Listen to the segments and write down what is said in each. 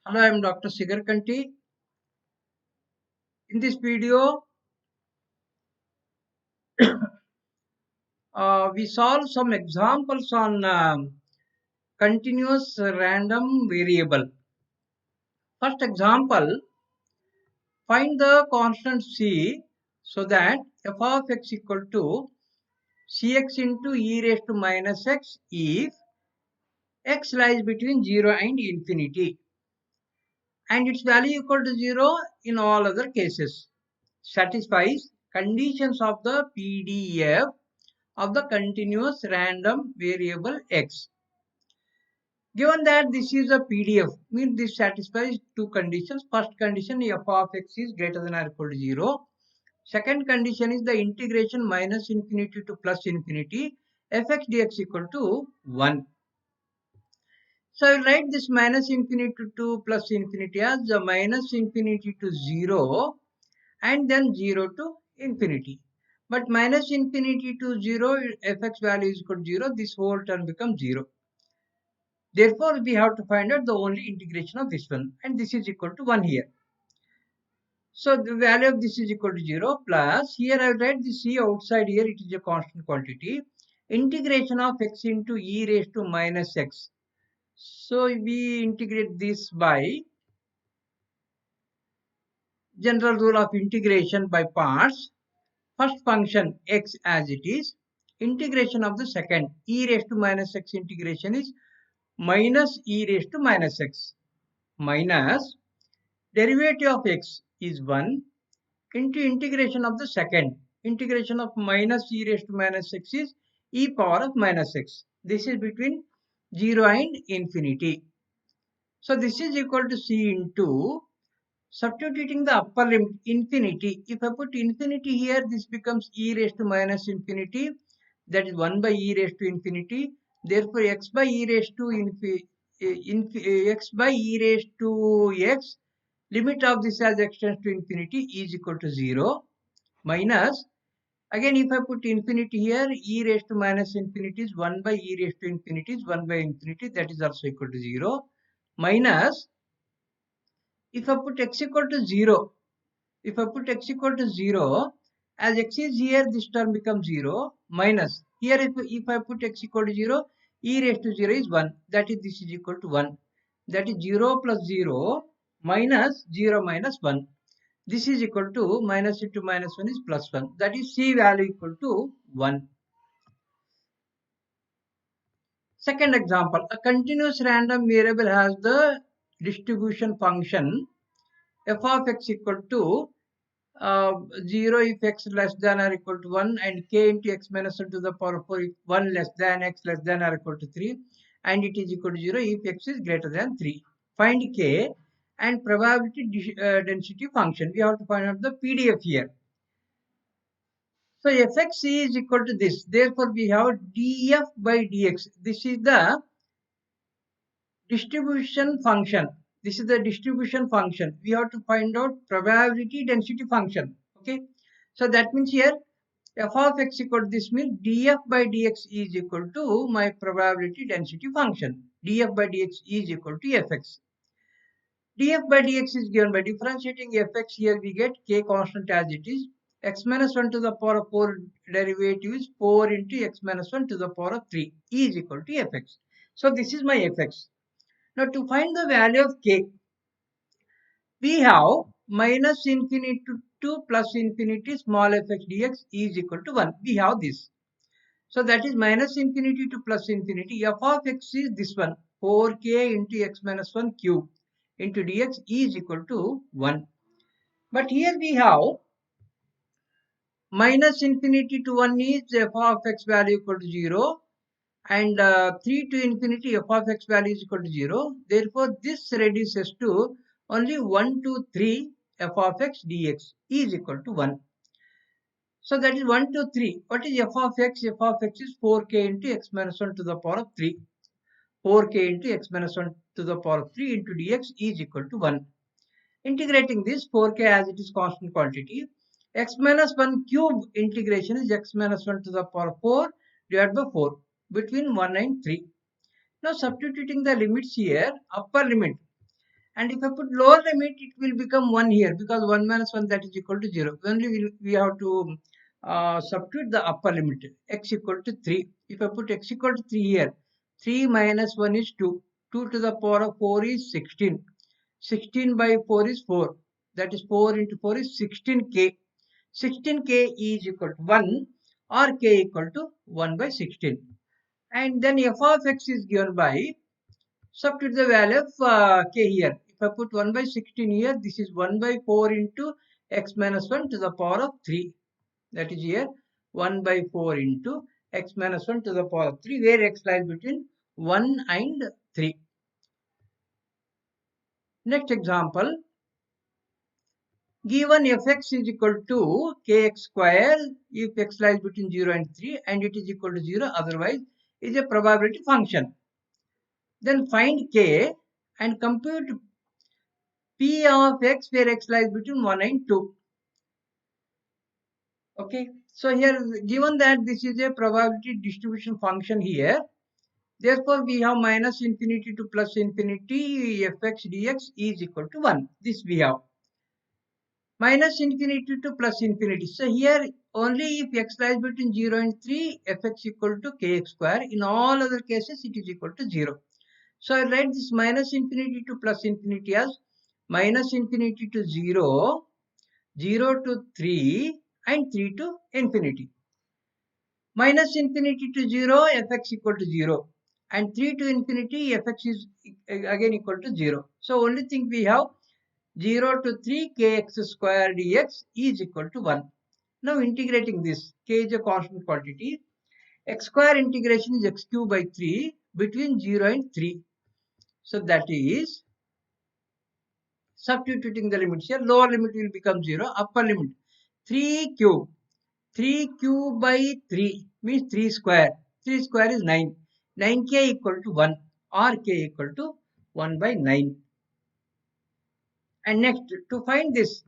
Hello, I am Dr. Sigar Kanti. In this video, we solve some examples on continuous random variable. First example, find the constant c so that f of x equal to cx into e raised to minus x if x lies between 0 and infinity and its value equal to 0 in all other cases. Satisfies conditions of the PDF of the continuous random variable x. Given that this is a PDF, means this satisfies two conditions. First condition, f of x is greater than or equal to 0. Second condition is the integration minus infinity to plus infinity, fx dx equal to 1. So I will write this minus infinity to plus infinity as minus infinity to 0 and then 0 to infinity. But minus infinity to 0, fx value is equal to 0, this whole term becomes 0. Therefore, we have to find out the only integration of this one, and this is equal to 1 here. So the value of this is equal to 0 plus, here I will write the c outside here, it is a constant quantity, integration of x into e raised to minus x. So we integrate this by general rule of integration by parts. First function x as it is, integration of the second e raised to minus x integration is minus e raised to minus x minus derivative of x is 1 into integration of the second. Integration of minus e raised to minus x is e power of minus x. This is between 0 and infinity. So this is equal to c into substituting the upper limit infinity. If I put infinity here, this becomes e raised to minus infinity. That is 1 by e raised to infinity. Therefore, x by e raised to x by e raised to x, limit of this as x tends to infinity is equal to 0 minus, again if I put infinity here, e raised to minus infinity is 1 by e raised to infinity is 1 by infinity, that is also equal to 0 minus, if I put x equal to 0, if I put x equal to 0, as x is here, this term becomes 0 minus, here if I put x equal to 0, e raised to 0 is 1, that is this is equal to 1, that is 0 plus 0 minus 0 minus 1. This is equal to minus into minus 1 is plus 1. That is c value equal to 1. Second example, a continuous random variable has the distribution function f of x equal to 0 if x less than or equal to 1 and k into x minus 1 to the power of 4 if 1 less than x less than or equal to 3 and it is equal to 0 if x is greater than 3. Find k and probability density function. We have to find out the PDF here. So fx is equal to this. Therefore, we have df by dx. This is the distribution function. This is the distribution function. We have to find out probability density function. Okay. So that means here f of x equal to this means df by dx is equal to my probability density function. df by dx is equal to fx. df by dx is given by differentiating fx. Here we get k constant as it is. X minus 1 to the power of 4 derivative is 4 into x minus 1 to the power of 3 is equal to fx. So this is my fx. Now to find the value of k, we have minus infinity to plus infinity small fx dx is equal to 1. We have this. So that is minus infinity to plus infinity. F of x is this one, 4k into x minus 1 cube into dx is equal to 1. But here we have minus infinity to 1 is f of x value equal to 0 and 3 to infinity f of x value is equal to 0. Therefore, this reduces to only 1 to 3 f of x dx is equal to 1. So that is 1 to 3. What is f of x? F of x is 4k into x minus 1 to the power of 3. 4k into x minus 1 to the power of 3 into dx is equal to 1. Integrating this 4k as it is constant quantity. X minus 1 cube integration is x minus 1 to the power of 4 divided by 4 between 1 and 3. Now substituting the limits here, upper limit And if I put lower limit, it will become 1 here, because 1 minus 1, that is equal to 0. Only we have to substitute the upper limit, x equal to 3. If I put x equal to 3 here, 3 minus 1 is 2. 2 to the power of 4 is 16. 16 by 4 is 4. That is 4 into 4 is 16k. 16k is equal to 1, or k equal to 1 by 16. And then f of x is given by, substitute the value of k here. If I put 1 by 16 here, this is 1 by 4 into x minus 1 to the power of 3. That is here 1 by 4 into x minus 1 to the power of 3, where x lies between 1 and 3. Next example, given fx is equal to kx square if x lies between 0 and 3 and it is equal to 0, otherwise is a probability function. Then find k and compute p of x where x lies between 1 and 2. Okay, so here given that this is a probability distribution function here, therefore we have minus infinity to plus infinity fx dx is equal to 1. This we have. Minus infinity to plus infinity. So here only if x lies between 0 and 3, fx equal to kx square. In all other cases it is equal to 0. So I write this minus infinity to plus infinity as minus infinity to 0, 0 to 3 and 3 to infinity. Minus infinity to 0, fx equal to 0, and 3 to infinity, fx is again equal to 0. So only thing we have, 0 to 3 kx square dx is equal to 1. Now integrating this, k is a constant quantity, x square integration is x cube by 3 between 0 and 3. So that is, substituting the limits here, lower limit will become 0, upper limit 3 cube. 3 cube by 3 means 3 square. 3 square is 9. 9k equal to 1, or k equal to 1 by 9. And next, to find this,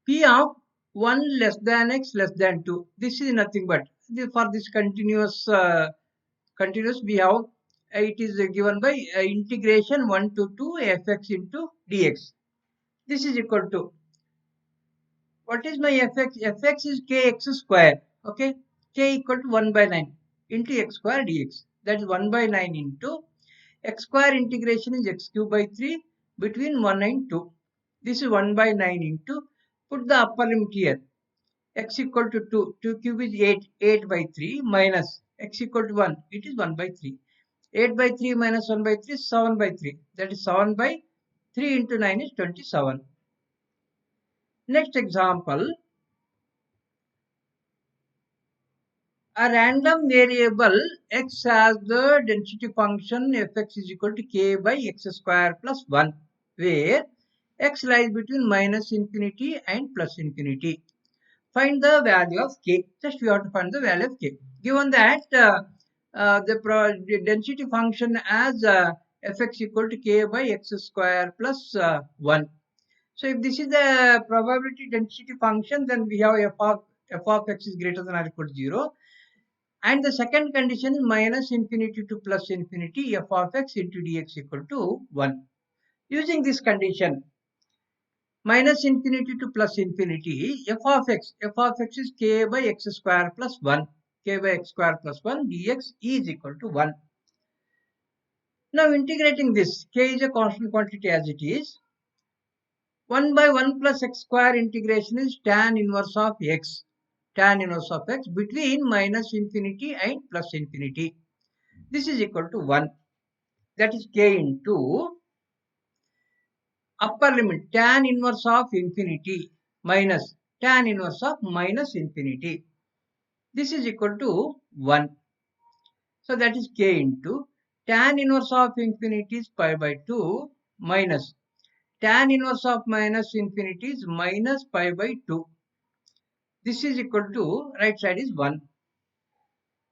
p of 1 less than x less than 2. This is nothing but, for this continuous we have, it is given by integration 1 to 2 fx into dx. This is equal to, what is my fx? Fx is kx square. Okay, k equal to 1 by 9 into x square dx. That is 1 by 9 into x square integration is x cube by 3 between 1 and 2. This is 1 by 9 into, put the upper limit here, x equal to 2. 2 cube is 8. 8 by 3 minus x equal to 1. It is 1 by 3. 8 by 3 minus 1 by 3 is 7 by 3. That is 7 by 3 into 9 is 27. Next example, a random variable x has the density function fx is equal to k by x square plus 1, where x lies between minus infinity and plus infinity. Find the value of k. Just we have to find the value of k. Given that the density function as fx equal to k by x square plus 1. So if this is the probability density function, then we have f of x is greater than or equal to 0. And the second condition is minus infinity to plus infinity f of x into dx equal to 1. Using this condition, minus infinity to plus infinity, f of x is k by x square plus 1. K by x square plus 1 dx is equal to 1. Now integrating this, k is a constant quantity as it is. 1 by 1 plus x square integration is tan inverse of x. Tan inverse of x between minus infinity and plus infinity. This is equal to 1. That is k into upper limit tan inverse of infinity minus tan inverse of minus infinity. This is equal to 1. So that is k into tan inverse of infinity is pi by 2 minus tan inverse of minus infinity is minus pi by 2. This is equal to, right side is 1.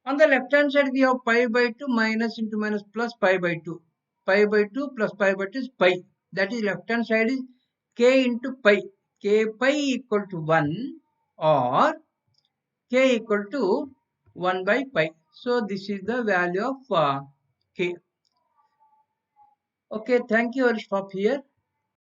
On the left hand side we have pi by 2 minus into minus plus pi by 2. Pi by 2 plus pi by 2 is pi. That is left hand side is k into pi. K pi equal to 1 or k equal to 1 by pi. So this is the value of k. Okay, thank you. I'll stop here.